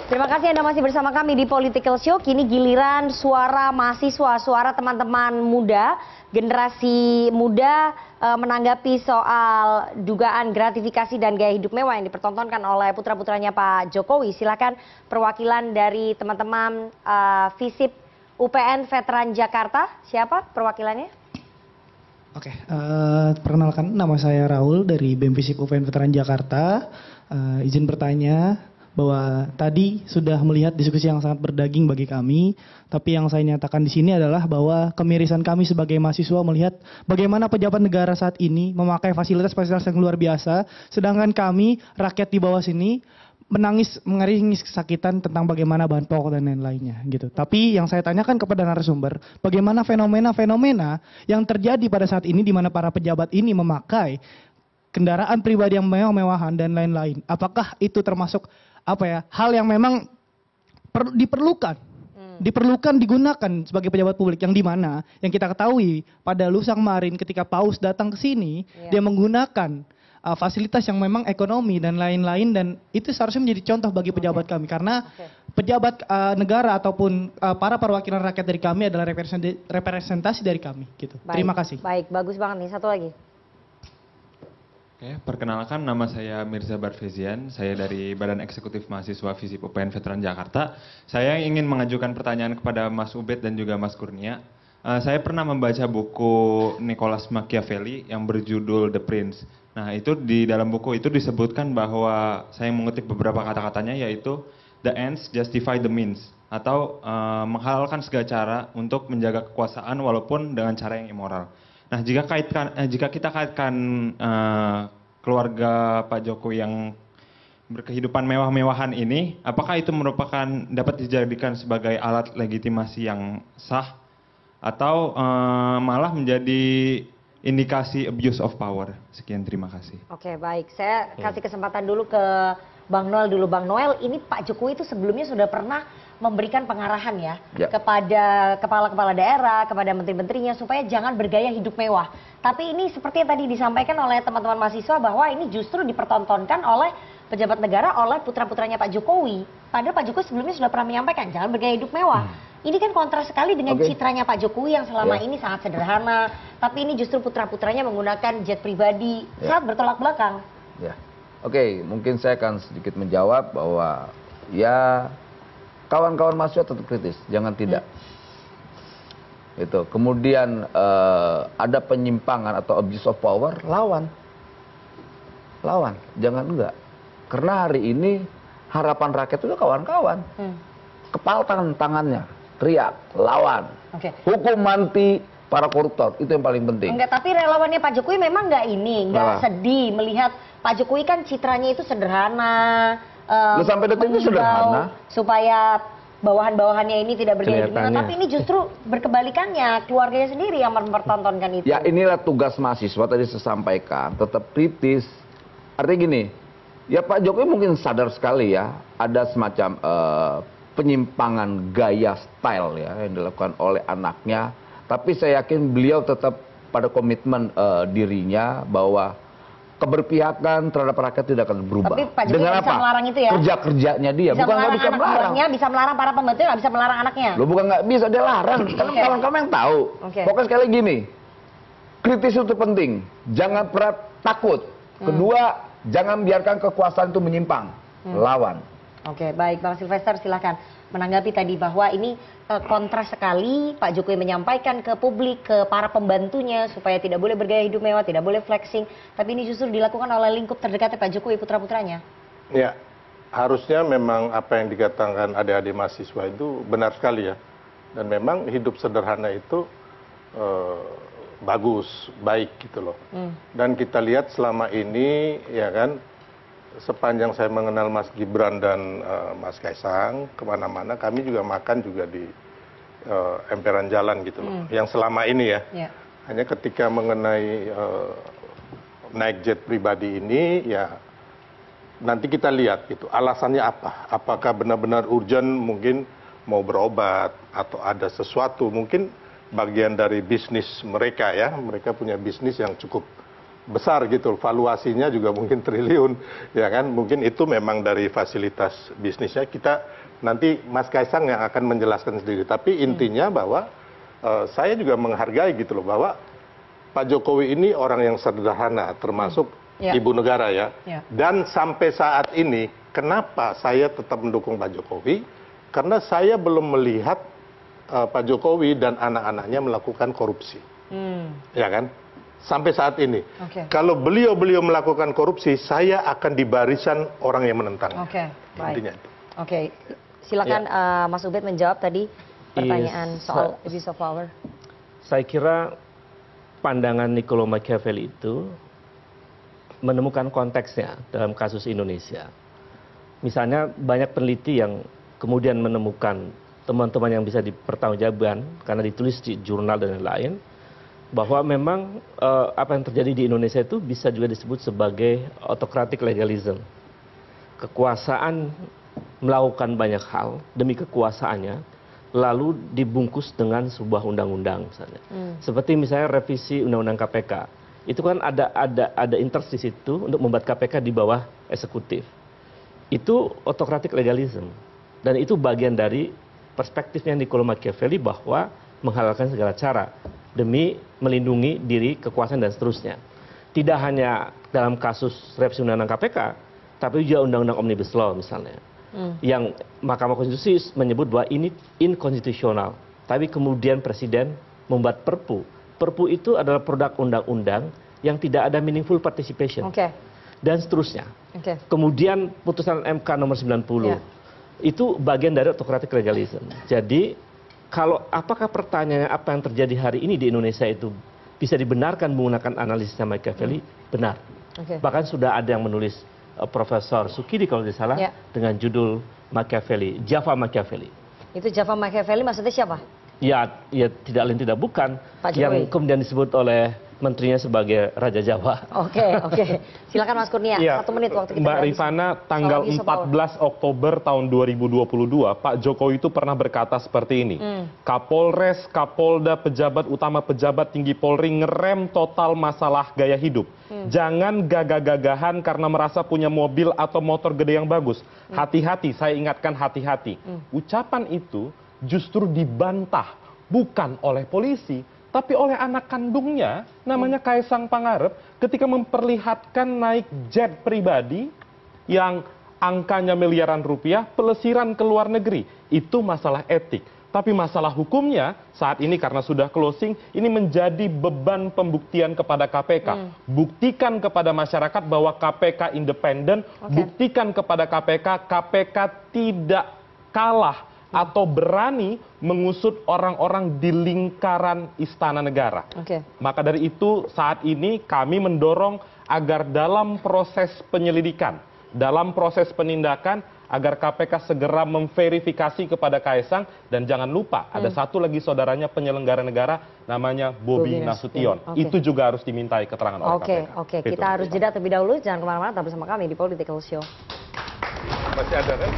Terima kasih Anda masih bersama kami di Political Show. Kini giliran suara mahasiswa, suara teman-teman muda, generasi muda menanggapi soal dugaan gratifikasi dan gaya hidup mewah yang dipertontonkan oleh putra-putranya Pak Jokowi. Silakan perwakilan dari teman-teman FISIP UPN Veteran Jakarta. Siapa perwakilannya? Oke, perkenalkan nama saya Raul dari BEM FISIP UPN Veteran Jakarta. Izin bertanya bahwa tadi sudah melihat diskusi yang sangat berdaging bagi kami, tapi yang saya nyatakan di sini adalah bahwa kemirisan kami sebagai mahasiswa melihat bagaimana pejabat negara saat ini memakai fasilitas-fasilitas yang luar biasa, sedangkan kami rakyat di bawah sini menangis mengeringis kesakitan tentang bagaimana bahan pokok dan lain-lainnya gitu. Tapi yang saya tanyakan kepada narasumber, bagaimana fenomena-fenomena yang terjadi pada saat ini di mana para pejabat ini memakai kendaraan pribadi yang mewah-mewahan dan lain-lain. Apakah itu termasuk hal yang memang diperlukan digunakan sebagai pejabat publik, yang dimana yang kita ketahui pada lusa kemarin ketika Paus datang ke sini, dia menggunakan fasilitas yang memang ekonomi dan lain-lain, dan itu seharusnya menjadi contoh bagi pejabat kami, karena pejabat negara ataupun para perwakilan rakyat dari kami adalah representasi dari kami gitu. Terima kasih. Baik, bagus banget nih. Satu lagi. Oke, perkenalkan nama saya Mirza Barfezian, saya dari Badan Eksekutif Mahasiswa FISIP UPN Veteran Jakarta. Saya ingin mengajukan pertanyaan kepada Mas Ubed dan juga Mas Kurnia. Saya pernah membaca buku Nicholas Machiavelli yang berjudul The Prince. Nah, itu di dalam buku itu disebutkan bahwa, saya mengutip beberapa kata-katanya, yaitu the ends justify the means, atau menghalalkan segala cara untuk menjaga kekuasaan walaupun dengan cara yang immoral. Nah, jika kita kaitkan keluarga Pak Jokowi yang berkehidupan mewah-mewahan ini, apakah itu dapat dijadikan sebagai alat legitimasi yang sah, atau malah menjadi indikasi abuse of power? Sekian, terima kasih. Oke, baik. Saya kasih kesempatan dulu ke Bang Noel dulu. Bang Noel, ini Pak Jokowi itu sebelumnya sudah pernah memberikan pengarahan ya kepada kepala-kepala daerah, kepada menteri-menterinya supaya jangan bergaya hidup mewah. Tapi ini seperti yang tadi disampaikan oleh teman-teman mahasiswa bahwa ini justru dipertontonkan oleh pejabat negara, oleh putra-putranya Pak Jokowi. Padahal Pak Jokowi sebelumnya sudah pernah menyampaikan jangan bergaya hidup mewah. Ini kan kontras sekali dengan citranya Pak Jokowi yang selama ini sangat sederhana, tapi ini justru putra-putranya menggunakan jet pribadi, sangat bertolak belakang. Oke, mungkin saya akan sedikit menjawab bahwa kawan-kawan mahasiswa tetap kritis, jangan tidak. Itu. Kemudian ada penyimpangan atau abuse of power, lawan, jangan enggak. Karena hari ini harapan rakyat itu kawan-kawan, kepal tangannya, teriak, lawan, hukum mati para koruptor, itu yang paling penting. Enggak, tapi relawannya Pak Jokowi memang nggak sedih melihat Pak Jokowi kan citranya itu sederhana. Sampai detik itu sederhana. Supaya bawahan-bawahannya ini tidak bergaya hidup mewah, tapi ini justru berkebalikannya, keluarganya sendiri yang mempertontonkan itu. Ya, inilah tugas mahasiswa, tadi saya sampaikan, tetap kritis. Artinya gini, ya Pak Jokowi mungkin sadar sekali ya, ada semacam penyimpangan gaya style ya yang dilakukan oleh anaknya. Tapi saya yakin beliau tetap pada komitmen dirinya bahwa keberpihakan terhadap rakyat tidak akan berubah. Tapi Pak Jokowi bisa melarang itu ya? Kerja-kerjanya dia, bukan nggak bisa melarang. Bisa melarang para pembantu, nggak bisa melarang anaknya? Loh, bukan nggak bisa, dia larang. Karena kawan-kawan yang tahu. Pokoknya sekali lagi gini, kritis itu penting. Jangan pernah takut. Kedua, jangan biarkan kekuasaan itu menyimpang. Lawan. Oke, baik. Bang Silvester silahkan menanggapi tadi bahwa ini kontras sekali Pak Jokowi menyampaikan ke publik, ke para pembantunya supaya tidak boleh bergaya hidup mewah, tidak boleh flexing, tapi ini justru dilakukan oleh lingkup terdekatnya Pak Jokowi, putra-putranya. Ya, harusnya memang apa yang dikatakan adik-adik mahasiswa itu benar sekali ya, dan memang hidup sederhana itu bagus, baik gitu loh. Dan kita lihat selama ini ya kan, sepanjang saya mengenal Mas Gibran dan Mas Kaisang, kemana-mana kami juga makan juga di emperan jalan gitu loh. Yang selama ini ya, hanya ketika mengenai naik jet pribadi ini ya nanti kita lihat gitu alasannya apa. Apakah benar-benar urgent, mungkin mau berobat atau ada sesuatu, mungkin bagian dari bisnis mereka ya. Mereka punya bisnis yang cukup besar gitu, valuasinya juga mungkin triliun, ya kan? Mungkin itu memang dari fasilitas bisnisnya. Kita nanti Mas Kaisang yang akan menjelaskan sendiri. Tapi intinya bahwa saya juga menghargai gitu loh, bahwa Pak Jokowi ini orang yang sederhana, termasuk ibu negara ya. Dan sampai saat ini, kenapa saya tetap mendukung Pak Jokowi? Karena saya belum melihat Pak Jokowi dan anak-anaknya melakukan korupsi, ya kan? Sampai saat ini, kalau beliau melakukan korupsi, saya akan di barisan orang yang menentang. Intinya itu. Silakan Mas Ubed menjawab tadi pertanyaan soal abuse of power. Saya kira pandangan Niccolo Machiavelli itu menemukan konteksnya dalam kasus Indonesia. Misalnya banyak peneliti yang kemudian menemukan teman-teman yang bisa dipertanggungjawabkan karena ditulis di jurnal dan lain-lain, bahwa memang apa yang terjadi di Indonesia itu bisa juga disebut sebagai autocratic legalism. Kekuasaan melakukan banyak hal demi kekuasaannya, lalu dibungkus dengan sebuah undang-undang misalnya. Seperti misalnya revisi undang-undang KPK. Itu kan ada interest di situ untuk membuat KPK di bawah eksekutif. Itu autocratic legalism. Dan itu bagian dari perspektifnya Niccolo Machiavelli bahwa menghalalkan segala cara demi melindungi diri, kekuasaan, dan seterusnya. Tidak hanya dalam kasus revisi undang-undang KPK, tapi juga undang-undang Omnibus Law misalnya. Yang Mahkamah Konstitusi menyebut bahwa ini inkonstitusional. Tapi kemudian Presiden membuat Perpu. Perpu itu adalah produk undang-undang yang tidak ada meaningful participation. Dan seterusnya. Kemudian putusan MK nomor 90. Itu bagian dari autocratic legalism. Jadi kalau apakah pertanyaannya apa yang terjadi hari ini di Indonesia itu bisa dibenarkan menggunakan analisisnya Machiavelli? Benar. Bahkan sudah ada yang menulis Profesor Sukidi kalau tidak salah dengan judul Machiavelli, Java Machiavelli. Itu Java Machiavelli maksudnya siapa? Ya tidak lain tidak bukan yang kemudian disebut oleh menterinya sebagai Raja Jawa. Silakan Mas Kurnia, 1 menit waktu kita. Mbak Rifana, tanggal 14 Oktober tahun 2022, Pak Jokowi itu pernah berkata seperti ini. Kapolres, Kapolda, pejabat utama, pejabat tinggi Polri ngerem total masalah gaya hidup. Jangan gagah-gagahan karena merasa punya mobil atau motor gede yang bagus. Hati-hati, saya ingatkan hati-hati. Ucapan itu justru dibantah bukan oleh polisi, tapi oleh anak kandungnya, namanya Kaisang Pangarep, ketika memperlihatkan naik jet pribadi yang angkanya miliaran rupiah, pelesiran ke luar negeri. Itu masalah etik. Tapi masalah hukumnya, saat ini karena sudah closing, ini menjadi beban pembuktian kepada KPK. Buktikan kepada masyarakat bahwa KPK independen, buktikan kepada KPK, KPK tidak kalah atau berani mengusut orang-orang di lingkaran istana negara. Maka dari itu saat ini kami mendorong agar dalam proses penyelidikan, dalam proses penindakan, agar KPK segera memverifikasi kepada Kaisang. Dan jangan lupa ada satu lagi saudaranya penyelenggara negara namanya Bobi Nasution. Itu juga harus dimintai keterangan oleh KPK. Kita harus jeda terlebih dahulu. Jangan kemana-mana, tetap bersama kami di Political Show. Masih ada kan?